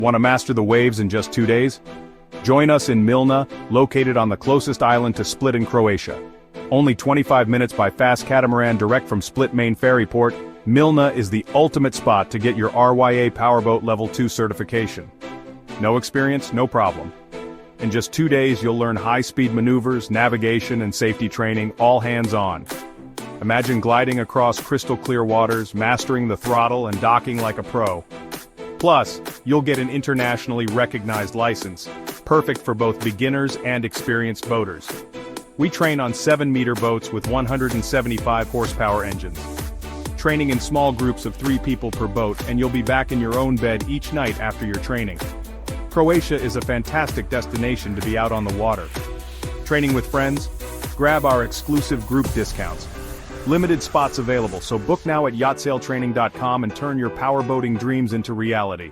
Want to master the waves in just 2 days? Join us in Milna, located on the closest island to Split in Croatia. Only 25 minutes by fast catamaran direct from Split main ferry port, Milna is the ultimate spot to get your RYA Powerboat Level 2 certification. No experience, no problem. In just 2 days you'll learn high-speed maneuvers, navigation and safety training, all hands-on. Imagine gliding across crystal-clear waters, mastering the throttle and docking like a pro. Plus, you'll get an internationally recognized license, perfect for both beginners and experienced boaters. We train on 7-meter boats with 175 horsepower engines. Training in small groups of 3 people per boat, and you'll be back in your own bed each night after your training. Croatia is a fantastic destination to be out on the water. Training with friends? Grab our exclusive group discounts. Limited spots available, so book now at yachtsailtraining.com and turn your powerboating dreams into reality.